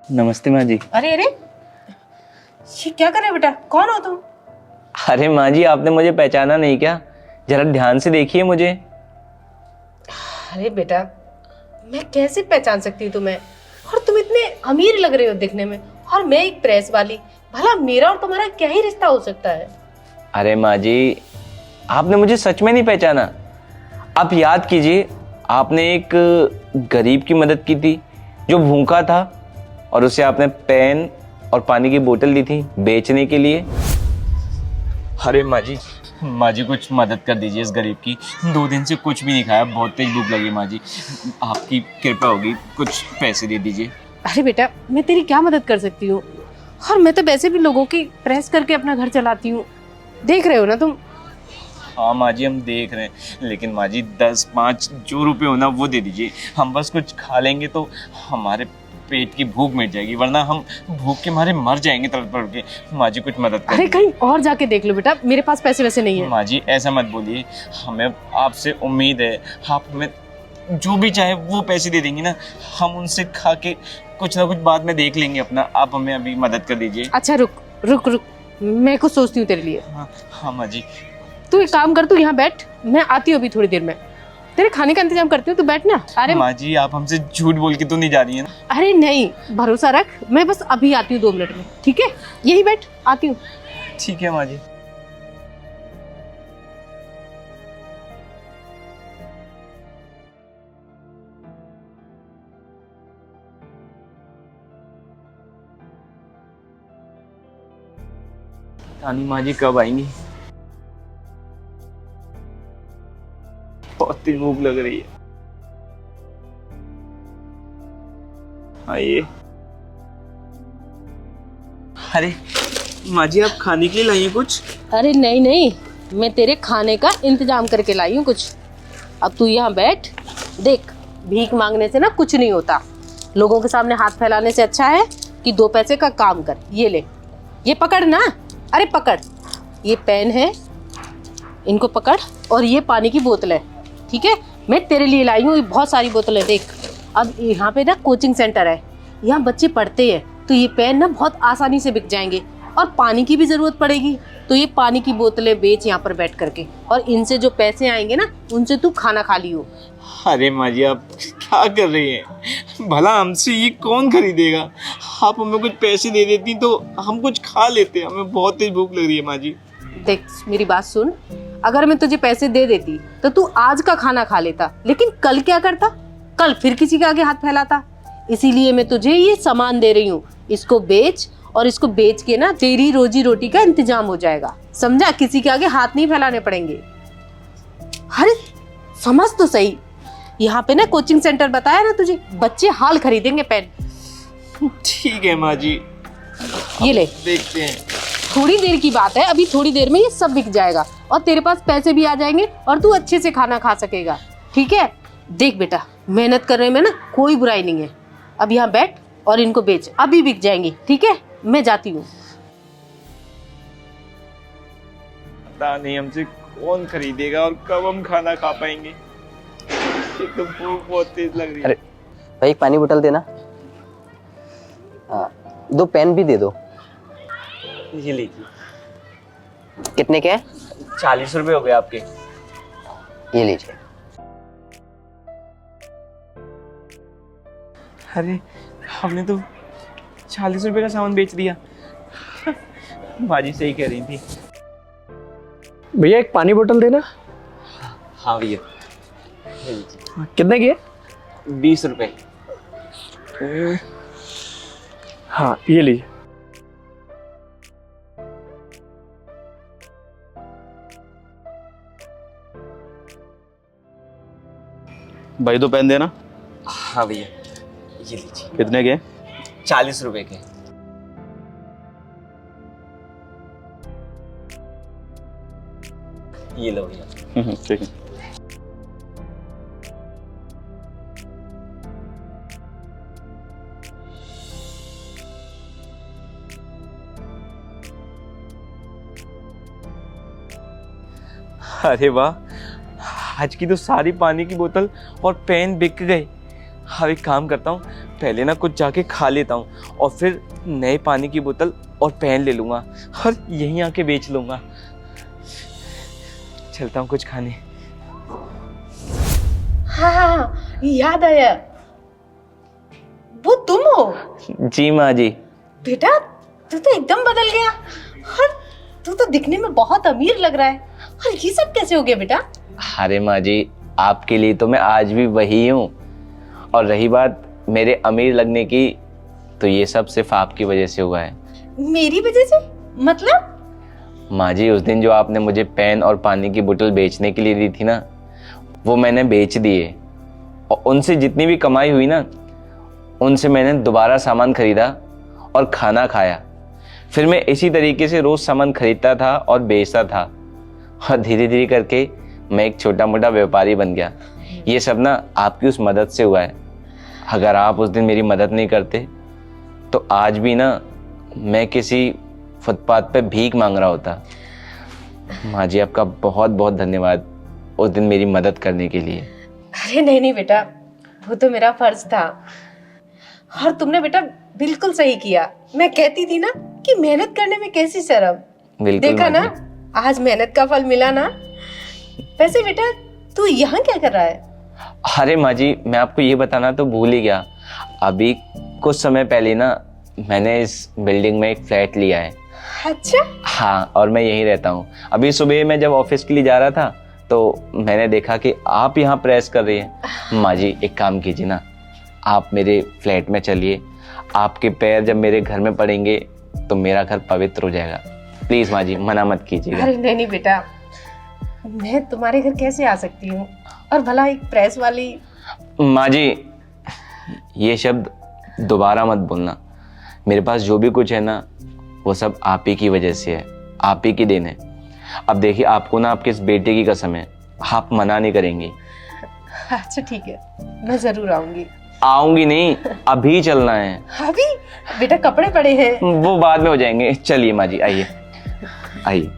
नमस्ते माँ जी। अरे अरे, ये क्या कर रहे हो बेटा? कौन हो तुम? अरे माँ जी, आपने मुझे पहचाना नहीं क्या? जरा ध्यान से देखिए मुझे। अरे बेटा, मैं कैसे पहचान सकती हूँ तुम्हें? और तुम इतने अमीर लग रहे हो दिखने में, और मैं एक प्रेस वाली। भला मेरा और तुम्हारा क्या ही रिश्ता हो सकता है? अरे माँ जी, आपने मुझे सच में नहीं पहचाना। आप याद कीजिए, आपने एक गरीब की मदद की थी जो भूखा था, और उसे आपने पेन और पानी की बोतल दी थी बेचने के लिए। अरे माँ जी कुछ मदद कर दीजिए इस गरीब की। 2 दिन से कुछ भी नहीं खाया, बहुत तेज भूख लगी। माँ जी आपकी कृपा होगी, कुछ पैसे दे दीजिए। अरे बेटा, मैं तेरी क्या मदद कर सकती हूँ? और मैं तो वैसे भी लोगों की प्रेस करके अपना घर चलाती हूँ, देख रहे हो ना तुम। हाँ माँ जी, हम देख रहे हैं, लेकिन माँ जी 10-5 जो रुपए हो ना वो दे दीजिए। हम बस कुछ खा लेंगे तो हमारे पेट की भूख मिट जाएगी, वरना हम भूख के मारे मर जाएंगे तड़प तड़प के। माँ जी कुछ मदद कर अरे दीजिए। कहीं और जाके देख लो बेटा, मेरे पास पैसे वैसे नहीं है। माँ जी ऐसा मत बोलिए, हमें आपसे उम्मीद है। आप हमें जो भी चाहे वो पैसे दे देंगी ना, हम उनसे खा के कुछ ना कुछ बाद में देख लेंगे अपना। आप हमें अभी मदद कर दीजिए। अच्छा रुक रुक रुक, मैं कुछ सोचती हूँ तेरे लिए। हाँ हाँ माँ जी। तू एक काम कर, तू यहाँ बैठ, मैं आती हूँ अभी थोड़ी देर में। तेरे खाने का इंतजाम करती हूँ, तू बैठ ना। अरे माँ जी आप हमसे झूठ बोल के तो नहीं जा रही है ना? अरे नहीं, भरोसा रख, मैं बस अभी आती हूँ 2 मिनट में, ठीक है? यही बैठ, आती हूँ। ठीक है माँ जी। रानी माँ जी कब आएंगी? बहुत तेज भूख लग रही है। आइए। अरे माँ जी, आप खाने के लिए लाई हैं कुछ? अरे नहीं नहीं, मैं तेरे खाने का इंतजाम करके लाई हूँ कुछ। अब तू यहाँ बैठ, देख, भीख मांगने से ना कुछ नहीं होता। लोगों के सामने हाथ फैलाने से अच्छा है कि 2 पैसे का काम कर। ये ले, ये पकड़ ना। अरे पकड़, ये पेन है, इनको पकड़, और ये पानी की बोतल है, ठीक है? मैं तेरे लिए लाई हूँ, बहुत सारी बोतलें। देख, अब यहाँ पे ना कोचिंग सेंटर है, यहाँ बच्चे पढ़ते हैं, तो ये पेन ना बहुत आसानी से बिक जाएंगे। और पानी की भी जरूरत पड़ेगी, तो ये पानी की बोतलें बेच यहाँ पर बैठ करके, और इनसे जो पैसे आएंगे ना, उनसे तू खाना खा लियो। अरे माँ जी आप क्या कर रही हैं? भला हमसे ये कौन खरीदेगा? आप हमें कुछ पैसे दे देती तो हम कुछ खा लेते। हमें बहुत तेज भूख लग रही है माँ जी। देख मेरी बात सुन, अगर मैं तुझे पैसे दे देती तो तू आज का खाना खा लेता, लेकिन कल क्या करता? कल फिर किसी के आगे हाथ फैलाता। इसीलिए मैं तुझे ये सामान दे रही हूँ, इसको बेच, और इसको बेच के ना तेरी रोजी रोटी का इंतजाम हो जाएगा, समझा? किसी के आगे हाथ नहीं फैलाने पड़ेंगे। अरे समझ तो सही, यहाँ पे ना कोचिंग सेंटर बताया ना तुझे, बच्चे हाल खरीदेंगे पेन। ठीक है माँ जी, ये ले, देखते हैं। थोड़ी देर की बात है, अभी थोड़ी देर में ये सब बिक जाएगा, और तेरे पास पैसे भी आ जाएंगे, और तू अच्छे से खाना खा सकेगा, ठीक है? देख बेटा, मेहनत करने में ना कोई बुराई नहीं है। अब यहाँ बैठ और इनको बेच, अभी बिक जाएंगी, ठीक है? मैं जाती हूँ। पता नहीं हमसे कौन खरीदेगा और कब हम खाना खा पाएंगे। एक तो भूख बहुत तेज लग रही है। अरे भाई, एक पानी बोतल देना। 2 पेन भी दे दो। ये लीजिए। कितने के हैं? 40 रुपए हो गए आपके। ये लीजिए। अरे हमने तो 40 रुपए का सामान बेच दिया। माँ जी सही कह रही थी। भैया एक पानी बोतल देना। हाँ भैया, ये लीजिए। कितने की है? 20 रुपए। हाँ ये लीजिए। भाई 2 पेन देना। हाँ भैया, ये लीजिए। कितने के? 40 रुपए के। ये लो भैया। ठीक है। अरे वाह, आज की तो सारी पानी की बोतल और पेन बिक गए। अब एक काम करता हूँ, पहले ना कुछ जाके खा लेता हूँ और फिर नए पानी की बोतल और पेन ले लूँगा और यहीं आके बेच लूँगा। चलता हूँ कुछ खाने। हाँ, याद आया, वो तुम हो? जी माँ जी। बेटा तू तो एकदम बदल गया और तू तो दिखने में बहुत अमीर लग रहा है। और ये सब कैसे हो गया बेटा? अरे माँ जी, आपके लिए तो मैं आज भी वही हूँ। और रही बात मेरे अमीर लगने की, तो ये सब सिर्फ आपकी वजह से हुआ है। मेरी वजह से? मतलब? माँ जी, उस दिन जो आपने मुझे पेन और पानी की बोतल बेचने के लिए दी थी ना, वो मैंने बेच दिए और उनसे जितनी भी कमाई हुई ना, उनसे मैंने दोबारा सामान खरीदा और खाना खाया। फिर मैं इसी तरीके से रोज सामान खरीदता था और बेचता था और धीरे धीरे करके मैं एक छोटा मोटा व्यापारी बन गया। ये सब ना आपकी उस मदद से हुआ है। अगर आप उस दिन मेरी मदद नहीं करते तो आज भी ना मैं किसी फुटपाथ पे भीख मांग रहा होता। माँ जी, आपका बहुत बहुत धन्यवाद उस दिन मेरी मदद करने के लिए। अरे नहीं नहीं बेटा, वो तो मेरा फर्ज था। और तुमने बेटा बिल्कुल सही किया। मैं कहती थी ना कि मेहनत करने में कैसी शर्म। बिल्कुल देखा माँ ना, जी। आज मेहनत का फल मिला ना। वैसे बेटा तू यहाँ क्या कर रहा है? अरे माँ जी, मैं आपको ये बताना तो भूल ही गया। अभी कुछ समय पहले ना मैंने इस बिल्डिंग में एक फ्लैट लिया है। अच्छा, हाँ, और मैं यहीं रहता हूँ। अभी सुबह मैं जब ऑफिस के लिए जा रहा था तो मैंने देखा कि आप यहाँ प्रेस कर रही हैं। माँ जी, एक काम कीजिए ना, आप मेरे फ्लैट में चलिए। आपके पैर जब मेरे घर में पड़ेंगे तो मेरा घर पवित्र हो जाएगा। प्लीज माँ जी, मना मत कीजिएगा। अरे नहीं नहीं बेटा, मैं तुम्हारे घर कैसे आ सकती हूँ? और भला एक प्रेस वाली। माँ जी, ये शब्द दोबारा मत बोलना। मेरे पास जो भी कुछ है ना, वो सब आप ही की वजह से है, आप ही की देन है। अब देखिए, आपको ना आपके इस बेटे की कसम है, आप मना नहीं करेंगी। अच्छा ठीक है, मैं जरूर आऊंगी। आऊंगी नहीं, अभी चलना है। अभी? बेटा कपड़े पड़े हैं। वो बाद में हो जाएंगे। चलिए माँ जी, आइए आइए।